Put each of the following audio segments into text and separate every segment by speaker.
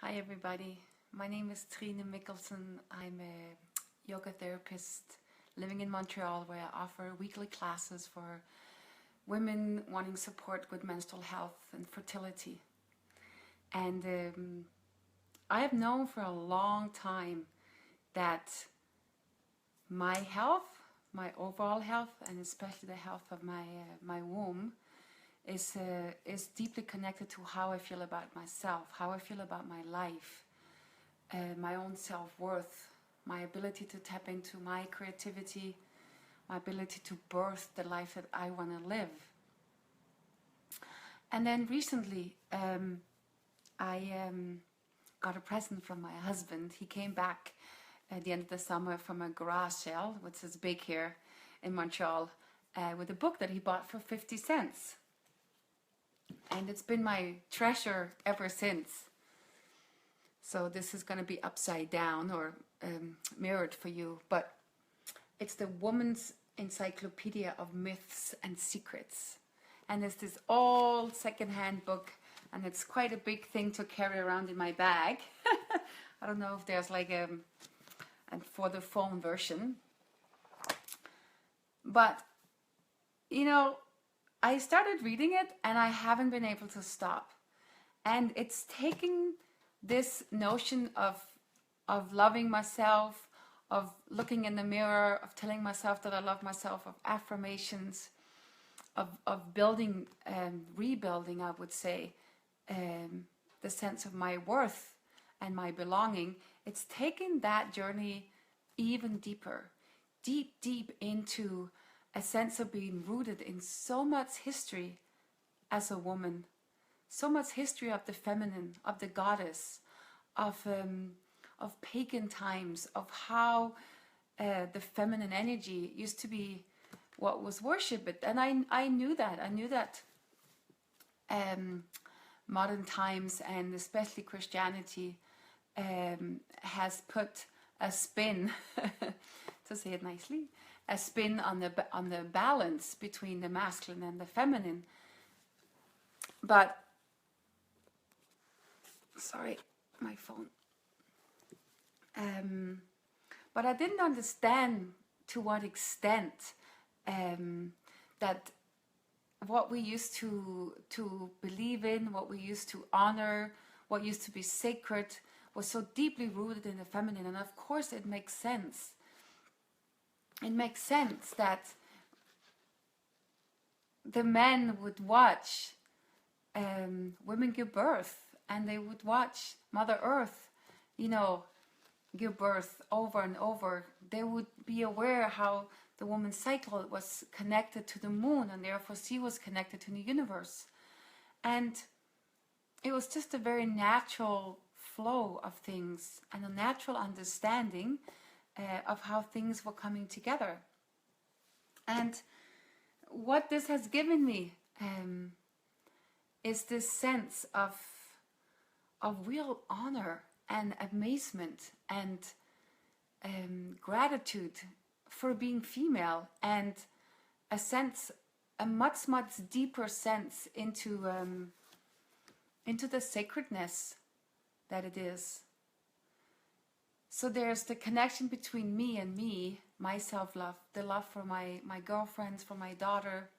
Speaker 1: Hi everybody, my name is Trine Mikkelsen. I'm a yoga therapist living in Montreal where I offer weekly classes for women wanting support with menstrual health and fertility. And I have known for a long time that my health, my overall health, and especially the health of my womb is deeply connected to how I feel about myself, how I feel about my life, my own self-worth, my ability to tap into my creativity, my ability to birth the life that I want to live. And then recently, I got a present from my husband. He came back at the end of the summer from a garage sale, which is big here in Montreal, with a book that he bought for 50 cents. And it's been my treasure ever since. So this is going to be upside down or mirrored for you, but it's the Woman's Encyclopedia of Myths and Secrets. And it's this old secondhand book, and it's quite a big thing to carry around in my bag. I don't know if there's like and for the phone version. But, you know, I started reading it and I haven't been able to stop. And it's taking this notion of loving myself, of looking in the mirror, of telling myself that I love myself, of affirmations, of building and rebuilding, I would say, the sense of my worth and my belonging. It's taken that journey even deeper, deep into a sense of being rooted in so much history as a woman, so much history of the feminine, of the goddess, of pagan times, of how the feminine energy used to be what was worshipped. And I knew that modern times and especially Christianity has put a spin, to say it nicely, a spin on the balance between the masculine and the feminine. But sorry, my phone. But I didn't understand to what extent that what we used to believe in, what we used to honor, what used to be sacred, was so deeply rooted in the feminine. And of course it makes sense. It makes sense that the men would watch women give birth, and they would watch Mother Earth, give birth over and over. They would be aware how the woman's cycle was connected to the moon, and therefore she was connected to the universe. And it was just a very natural flow of things and a natural understanding of how things were coming together. And what this has given me is this sense of real honor and amazement and gratitude for being female, and a much deeper sense into the sacredness that it is. So there's the connection between me and me, my self-love, the love for my girlfriends, for my daughter,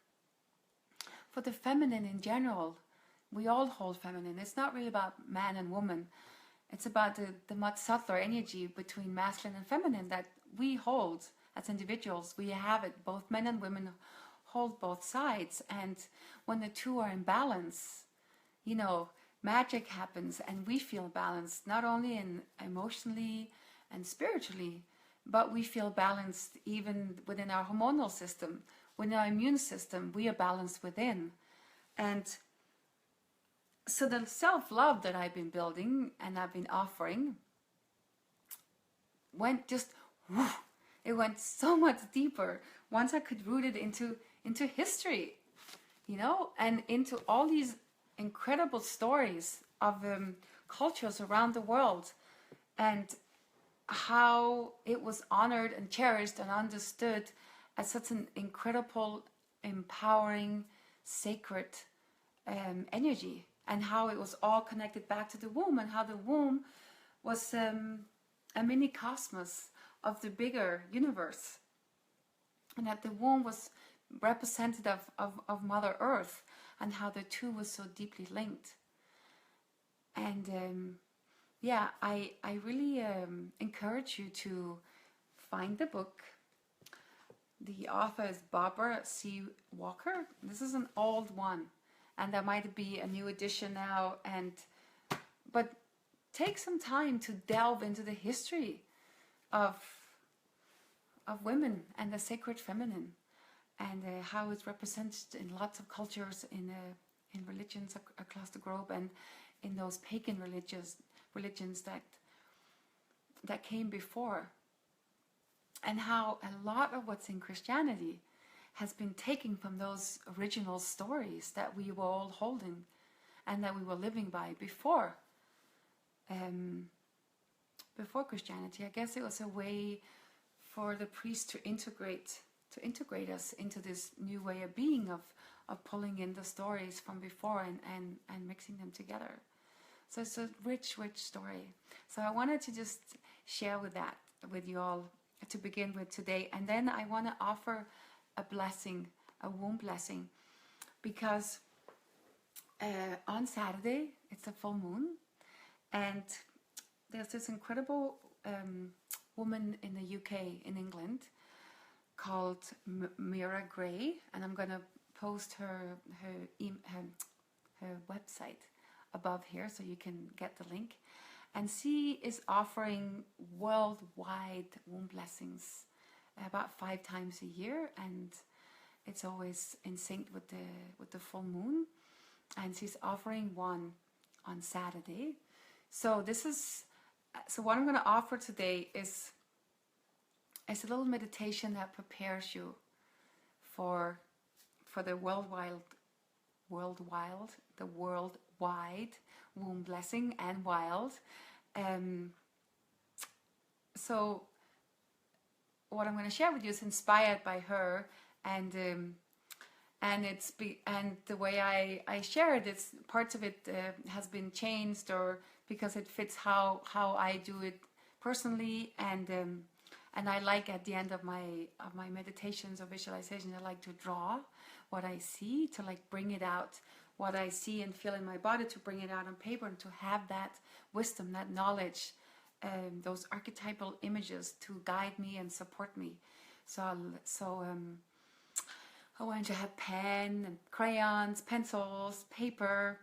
Speaker 1: for the feminine in general. We all hold feminine. It's not really about man and woman. It's about the much subtler energy between masculine and feminine that we hold as individuals. We have it. Both men and women hold both sides. And when the two are in balance, magic happens, and we feel balanced, not only in emotionally and spiritually, but we feel balanced even within our hormonal system, within our immune system. We are balanced within. And so the self-love that I've been building and I've been offering it went so much deeper once I could root it into history, and into all these incredible stories of cultures around the world, and how it was honored and cherished and understood as such an incredible, empowering, sacred energy and how it was all connected back to the womb, and how the womb was a mini cosmos of the bigger universe, and that the womb was representative of Mother Earth, and how the two was so deeply linked. And yeah, I really encourage you to find the book. The author is Barbara C. Walker. This is an old one, and there might be a new edition now. But take some time to delve into the history of women and the sacred feminine, and how it's represented in lots of cultures, in religions across the globe, and in those pagan religions that came before, and how a lot of what's in Christianity has been taken from those original stories that we were all holding and that we were living by before Christianity. I guess it was a way for the priest to integrate us into this new way of being, of pulling in the stories from before and mixing them together. So it's a rich story. So I wanted to just share with you all to begin with today. And then I want to offer a blessing, a womb blessing, because on Saturday, it's a full moon, and there's this incredible woman in the UK, in England, called Miranda Gray, and I'm going to post her website above here so you can get the link. And she is offering worldwide womb blessings about 5 times a year, and it's always in sync with the full moon. And she's offering one on Saturday. So what I'm going to offer today is a little meditation that prepares you for the worldwide womb blessing and wild. So what I'm going to share with you is inspired by her, and the way I share it, it's parts of it has been changed, or because it fits how I do it personally, and I like, at the end of my meditations or visualizations, I like to draw what I see, to like bring it out, what I see and feel in my body, to bring it out on paper, and to have that wisdom, that knowledge, those archetypal images to guide me and support me. So I want you to have pen and crayons, pencils, paper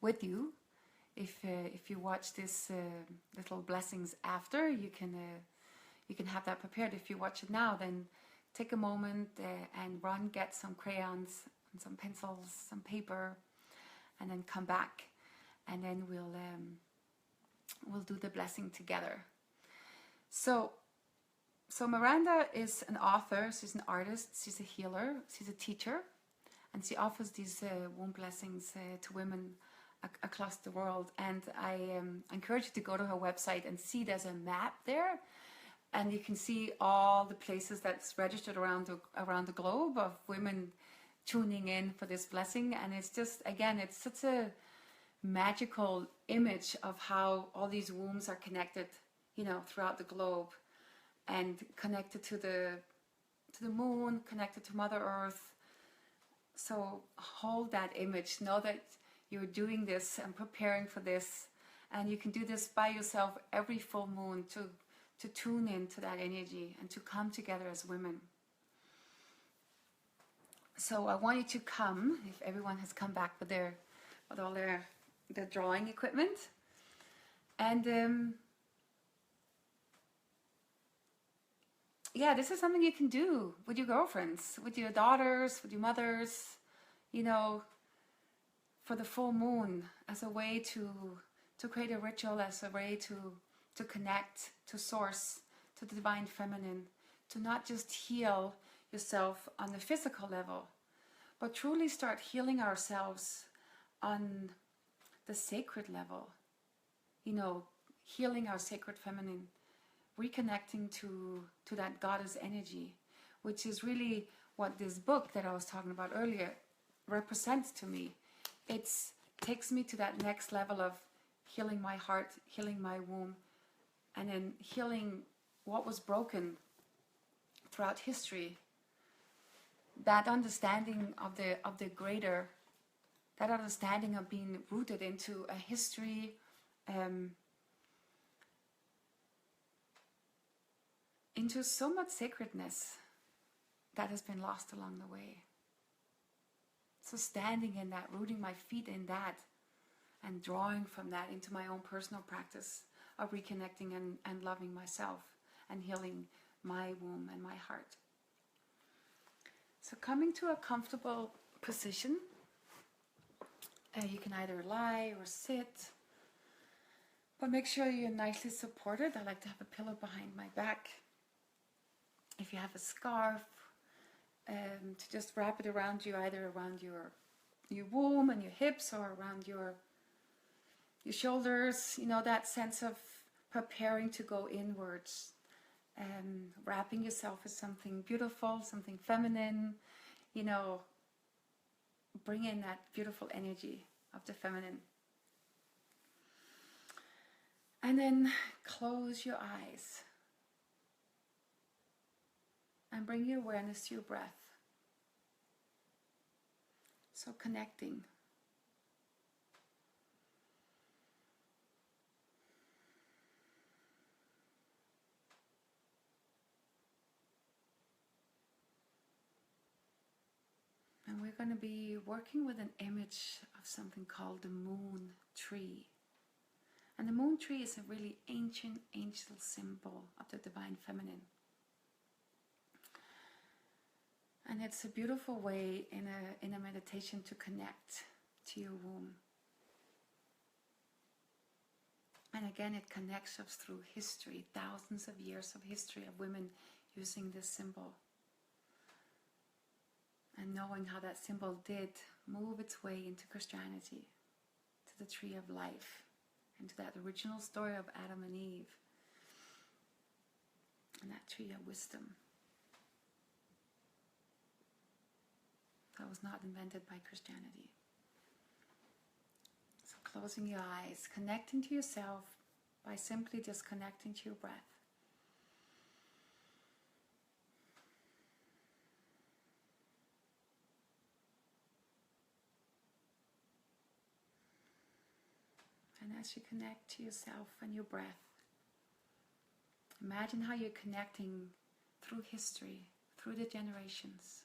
Speaker 1: with you. If you watch this little blessings after, you can have that prepared. If you watch it now, then take a moment and run, get some crayons and some pencils, some paper, and then come back, and then we'll do the blessing together. So Miranda is an author, she's an artist, she's a healer, she's a teacher, and she offers these womb blessings to women across the world. And I encourage you to go to her website and see there's a map there, and you can see all the places that's registered around the globe of women tuning in for this blessing. And it's just, again, it's such a magical image of how all these wombs are connected, throughout the globe, and connected to the moon, connected to Mother Earth. So hold that image, know that you're doing this and preparing for this, and you can do this by yourself every full moon to tune into that energy and to come together as women. So I want you to come, if everyone has come back with all their drawing equipment, and this is something you can do with your girlfriends, with your daughters, with your mothers, for the full moon, as a way to create a ritual, as a way to connect to source, to the divine feminine, to not just heal yourself on the physical level, but truly start healing ourselves on the sacred level, healing our sacred feminine, reconnecting to that goddess energy, which is really what this book that I was talking about earlier represents to me. it takes me to that next level of healing my heart, healing my womb, and then healing what was broken throughout history. That understanding of the greater, that understanding of being rooted into a history, into so much sacredness that has been lost along the way. So standing in that, rooting my feet in that, and drawing from that into my own personal practice of reconnecting and loving myself and healing my womb and my heart. So coming to a comfortable position, you can either lie or sit, but make sure you're nicely supported. I like to have a pillow behind my back. If you have a scarf, to just wrap it around you, either around your womb and your hips or around your shoulders, you know, that sense of preparing to go inwards, wrapping yourself with something beautiful, something feminine, you know, bring in that beautiful energy of the feminine. And then close your eyes and bring your awareness to your breath. So connecting. And we're going to be working with an image of something called the moon tree. And the moon tree is a really ancient symbol of the divine feminine. And it's a beautiful way in a meditation to connect to your womb. And again, it connects us through history, thousands of years of history of women using this symbol. And knowing how that symbol did move its way into Christianity, to the tree of life, into that original story of Adam and Eve, and that tree of wisdom that was not invented by Christianity. So closing your eyes, connecting to yourself by simply just connecting to your breath. And as you connect to yourself and your breath, imagine how you're connecting through history, through the generations,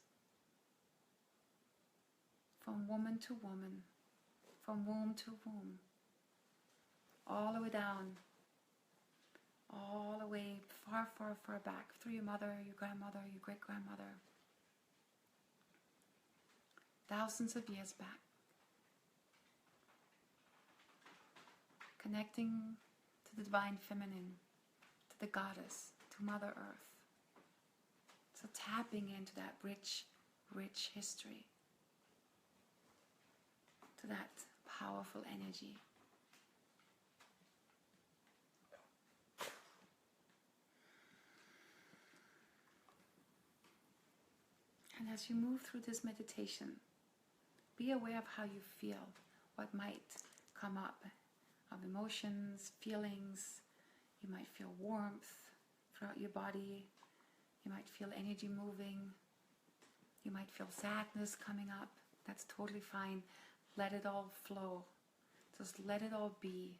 Speaker 1: from woman to woman, from womb to womb, all the way down, all the way far, far, far back, through your mother, your grandmother, your great-grandmother, thousands of years back. Connecting to the divine feminine, to the goddess, to Mother Earth. So tapping into that rich, rich history, to that powerful energy. And as you move through this meditation, be aware of how you feel, what might come up of emotions, feelings. You might feel warmth throughout your body. You might feel energy moving. You might feel sadness coming up. That's totally fine. Let it all flow. Just let it all be.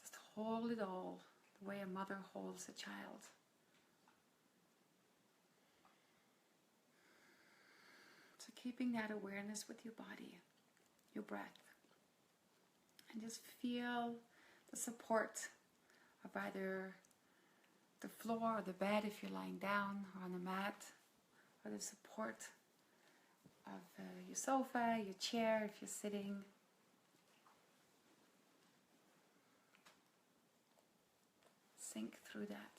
Speaker 1: Just hold it all the way a mother holds a child. So keeping that awareness with your body, your breath. And just feel the support of either the floor or the bed if you're lying down or on the mat, or the support of your sofa, your chair if you're sitting. Sink through that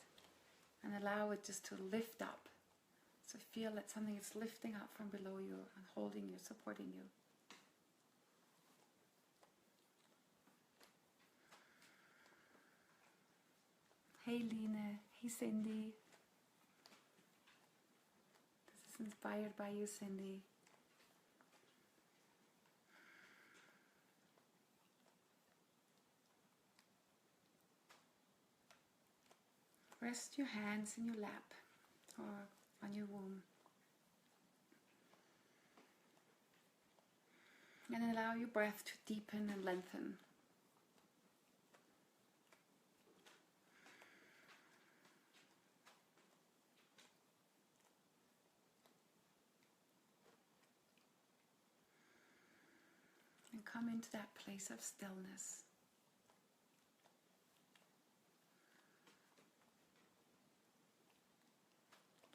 Speaker 1: and allow it just to lift up. So feel that something is lifting up from below you and holding you, supporting you. Hey Line, hey Cindy. This is inspired by you, Cindy. Rest your hands in your lap or on your womb. And allow your breath to deepen and lengthen. And come into that place of stillness.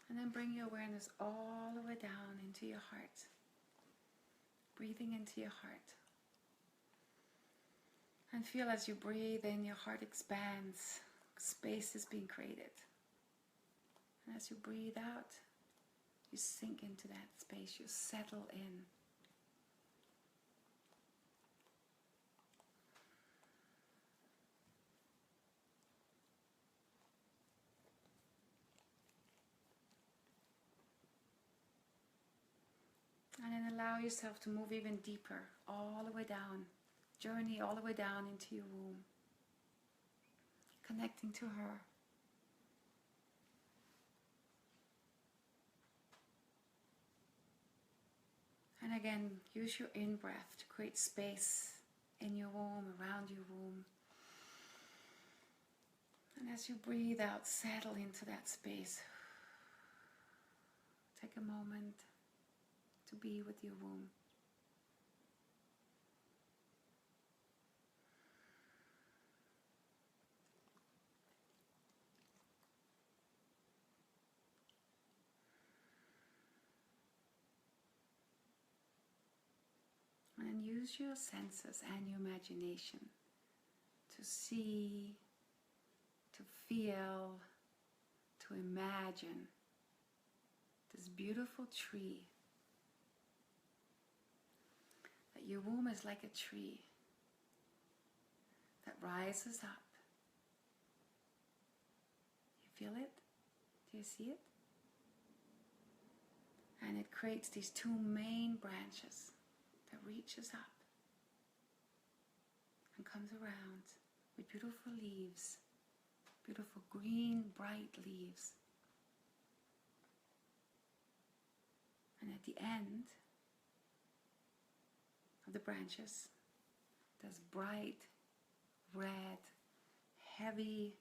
Speaker 1: And then bring your awareness all the way down into your heart. Breathing into your heart. And feel as you breathe in, your heart expands. Space is being created. And as you breathe out, you sink into that space. You settle in. And then allow yourself to move even deeper, all the way down. Journey all the way down into your womb. Connecting to her. And again, use your in-breath to create space in your womb, around your womb. And as you breathe out, settle into that space. Take a moment to be with your womb. And use your senses and your imagination to see, to feel, to imagine this beautiful tree. That your womb is like a tree that rises up. You feel it? Do you see it? And it creates these two main branches that reaches up and comes around with beautiful leaves, beautiful green, bright leaves. And at the end of the branches, there's bright, red, heavy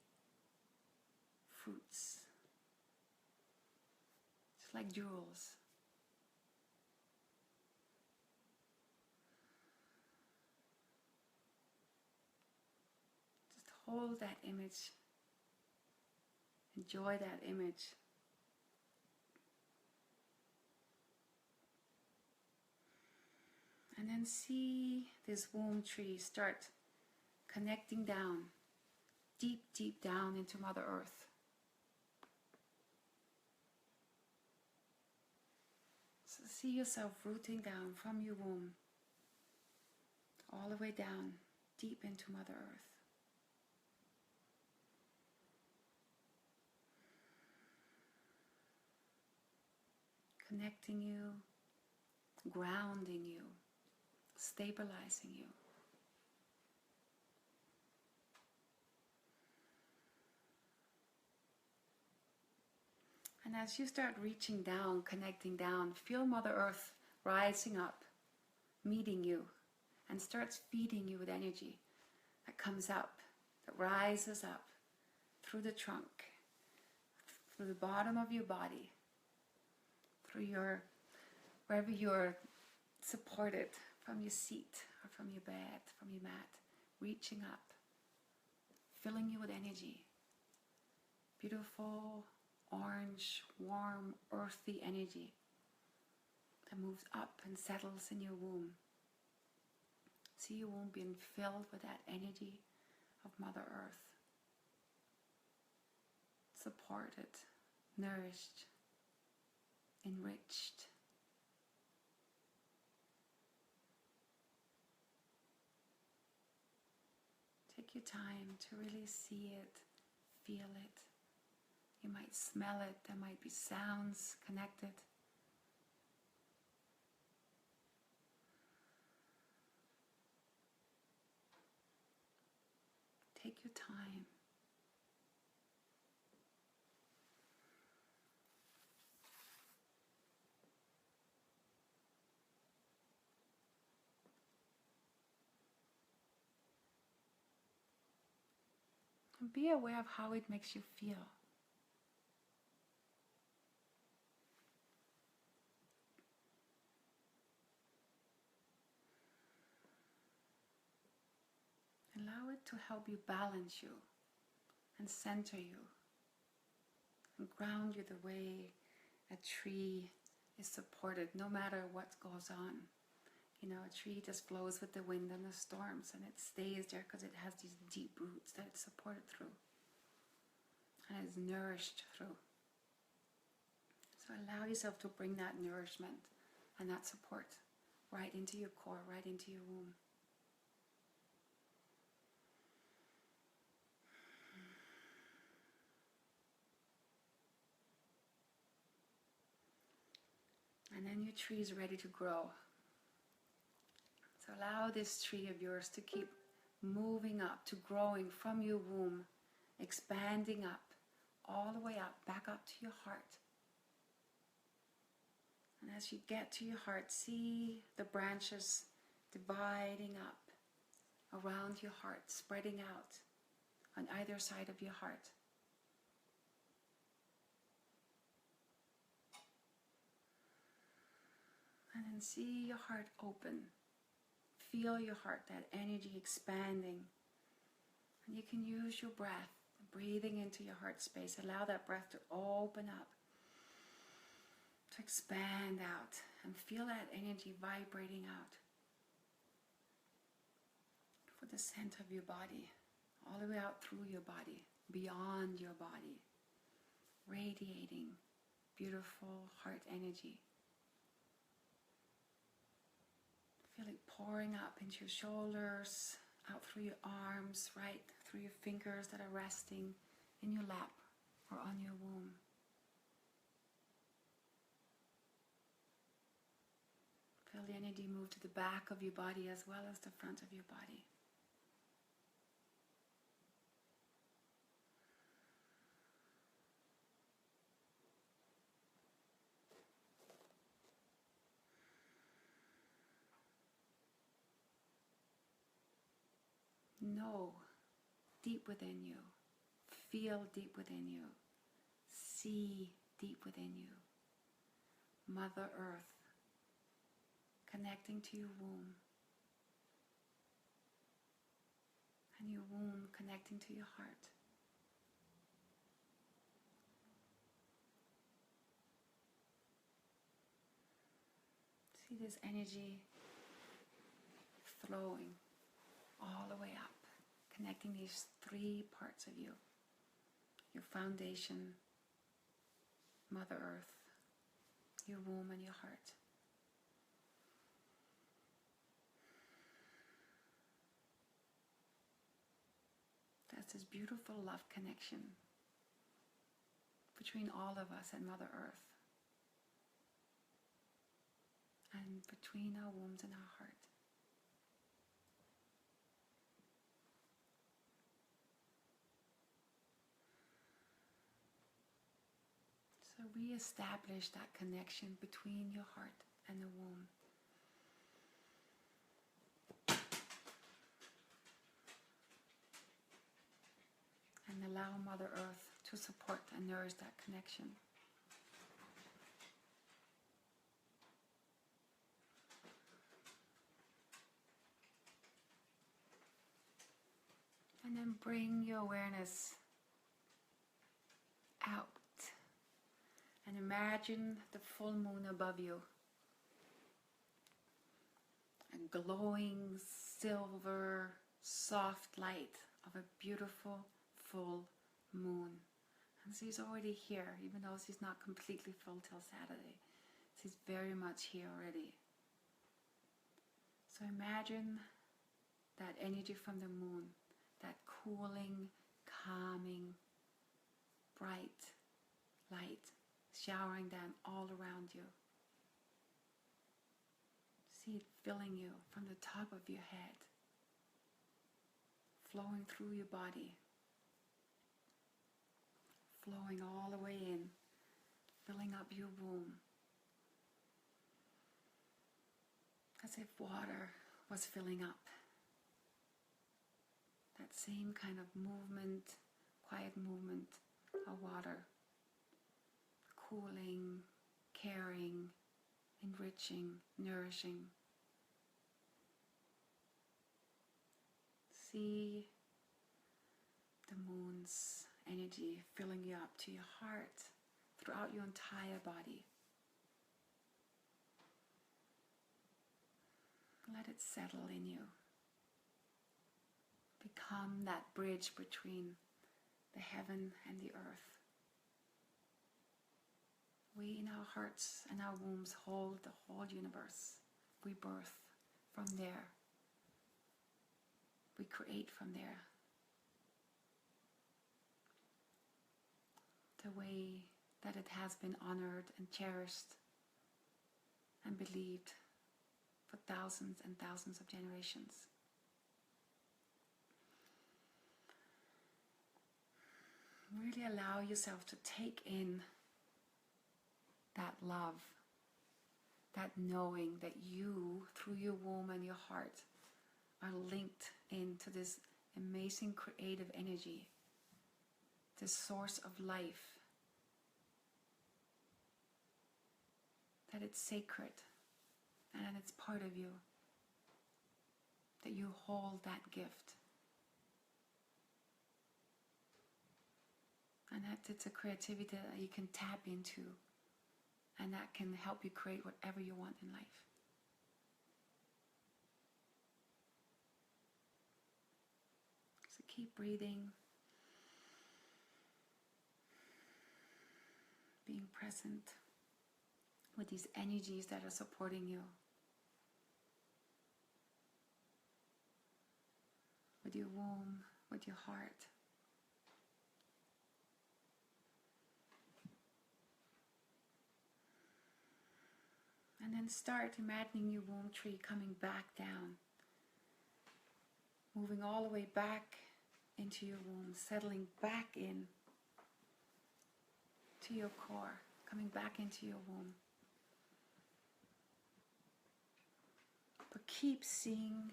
Speaker 1: fruits, just like jewels. Just hold that image, enjoy that image. And then see this womb tree start connecting down, deep, deep down into Mother Earth. So see yourself rooting down from your womb, all the way down, deep into Mother Earth. Connecting you, grounding you, stabilizing you. And as you start reaching down, connecting down, feel Mother Earth rising up, meeting you, and starts feeding you with energy that comes up, that rises up through the trunk, through the bottom of your body, through your, wherever you're supported, from your seat or from your bed, from your mat, reaching up, filling you with energy. Beautiful, orange, warm, earthy energy that moves up and settles in your womb. See your womb being filled with that energy of Mother Earth. Supported, nourished, enriched. Take your time to really see it, feel it. You might smell it, there might be sounds connected. Take your time. And be aware of how it makes you feel. Allow it to help you balance you and center you and ground you the way a tree is supported no matter what goes on. You know, a tree just flows with the wind and the storms, and it stays there because it has these deep roots that it's supported through and is nourished through. So allow yourself to bring that nourishment and that support right into your core, right into your womb. And then your tree is ready to grow. So allow this tree of yours to keep moving up, to growing from your womb, expanding up, all the way up, back up to your heart. And as you get to your heart, see the branches dividing up around your heart, spreading out on either side of your heart. And then see your heart open. Feel your heart, that energy expanding. And you can use your breath, breathing into your heart space. Allow that breath to open up, to expand out, and feel that energy vibrating out for the center of your body, all the way out through your body, beyond your body, radiating beautiful heart energy. Feel it pouring up into your shoulders, out through your arms, right through your fingers that are resting in your lap or on your womb. Feel the energy move to the back of your body as well as the front of your body. Know deep within you, feel deep within you, see deep within you, Mother Earth, connecting to your womb, and your womb connecting to your heart. See this energy flowing all the way up, connecting these three parts of you. Your foundation, Mother Earth, your womb and your heart. That's this beautiful love connection between all of us and Mother Earth, and between our wombs and our heart. So re-establish that connection between your heart and the womb. And allow Mother Earth to support and nourish that connection. And then bring your awareness out. And imagine the full moon above you. A glowing silver, soft light of a beautiful full moon. And she's already here, even though she's not completely full till Saturday. She's very much here already. So imagine that energy from the moon, that cooling, calming, bright light showering down all around you. See it filling you from the top of your head, flowing through your body, flowing all the way in, filling up your womb, as if water was filling up. That same kind of movement quiet movement of water, cooling, caring, enriching, nourishing. See the moon's energy filling you up to your heart, throughout your entire body. Let it settle in you. Become that bridge between the heaven and the earth. We in our hearts and our wombs hold the whole universe. We birth from there. We create from there. The way that it has been honored and cherished and believed for thousands and thousands of generations. Really allow yourself to take in that love, that knowing that you, through your womb and your heart, are linked into this amazing creative energy, this source of life, that it's sacred and it's part of you, that you hold that gift, and that it's a creativity that you can tap into, and that can help you create whatever you want in life. So keep breathing, being present with these energies that are supporting you, with your womb, with your heart. And then start imagining your womb tree coming back down, moving all the way back into your womb, settling back in to your core, coming back into your womb. But keep seeing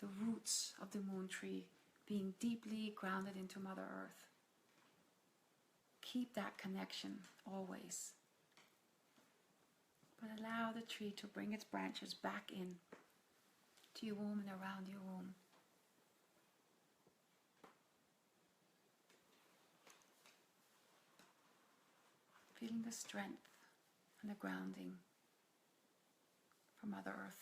Speaker 1: the roots of the moon tree being deeply grounded into Mother Earth. Keep that connection always. But allow the tree to bring its branches back in to your womb and around your womb. Feeling the strength and the grounding from Mother Earth.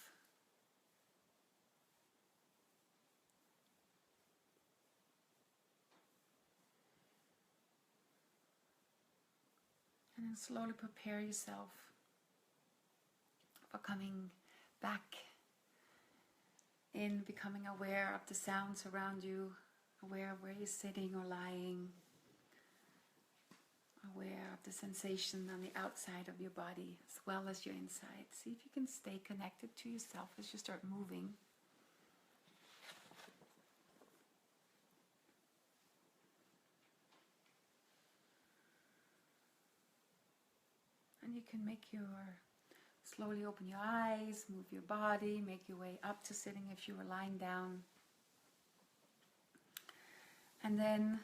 Speaker 1: And then slowly prepare yourself for coming back in, becoming aware of the sounds around you, aware of where you're sitting or lying, aware of the sensation on the outside of your body as well as your inside. See if you can stay connected to yourself as you start moving. And you can slowly open your eyes, move your body, make your way up to sitting if you were lying down. And then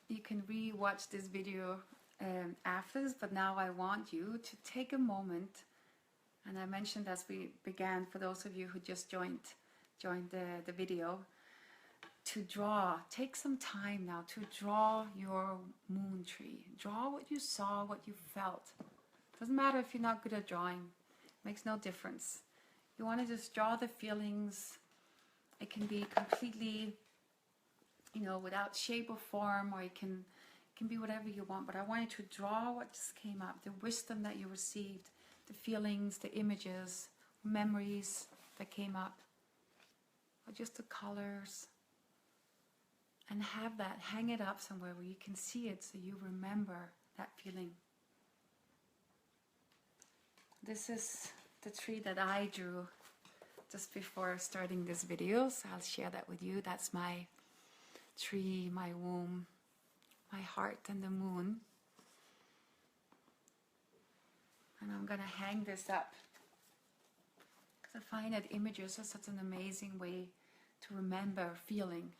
Speaker 1: you can re-watch this video after this, but now I want you to take a moment, and I mentioned as we began, for those of you who just joined the video, to take some time now to draw your moon tree. Draw what you saw, what you felt. Doesn't matter if you're not good at drawing. Makes no difference. You want to just draw the feelings. It can be completely, without shape or form, or it can be whatever you want. But I want you to draw what just came up, the wisdom that you received, the feelings, the images, memories that came up, or just the colors. And hang it up somewhere where you can see it so you remember that feeling. This is the tree that I drew just before starting this video, so I'll share that with you. That's my tree, my womb, my heart, and the moon. And I'm going to hang this up because I find that images are such an amazing way to remember feeling,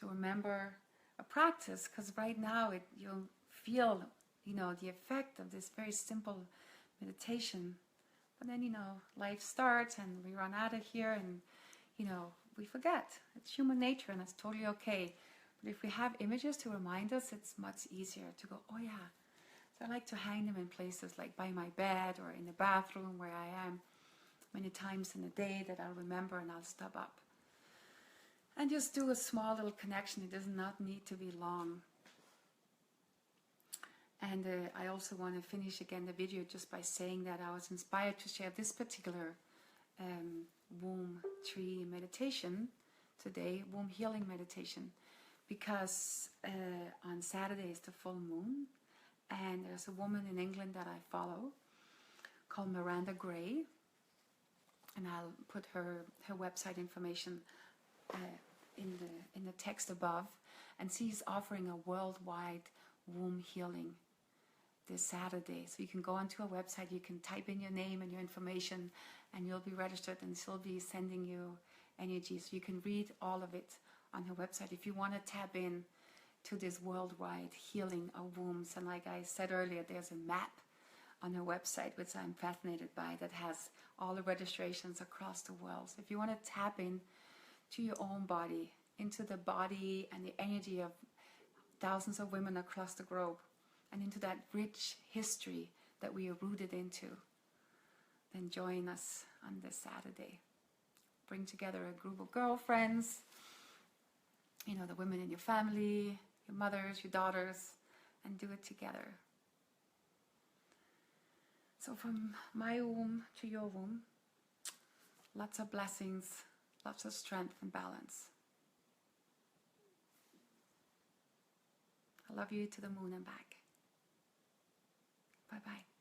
Speaker 1: to remember a practice, because right now you'll feel, the effect of this very simple meditation. But then, life starts and we run out of here and, we forget. It's human nature and it's totally okay. But if we have images to remind us, it's much easier to go, oh yeah. So I like to hang them in places like by my bed or in the bathroom where I am many times in a day that I'll remember and I'll stop up. And just do a small little connection. It does not need to be long. And I also want to finish again the video just by saying that I was inspired to share this particular womb tree meditation today, womb healing meditation, because on Saturday is the full moon, and there's a woman in England that I follow called Miranda Gray, and I'll put her website information in the text above, and she's offering a worldwide womb healing this Saturday. So you can go onto her website, you can type in your name and your information, and you'll be registered, and she'll be sending you energy. So you can read all of it on her website if you want to tap in to this worldwide healing of wombs. And like I said earlier, there's a map on her website, which I'm fascinated by, that has all the registrations across the world. So if you want to tap in to your own body, into the body and the energy of thousands of women across the globe, and into that rich history that we are rooted into, then join us on this Saturday. Bring together a group of girlfriends, the women in your family, your mothers, your daughters, and do it together. So from my womb to your womb, lots of blessings, lots of strength and balance. I love you to the moon and back. Bye-bye.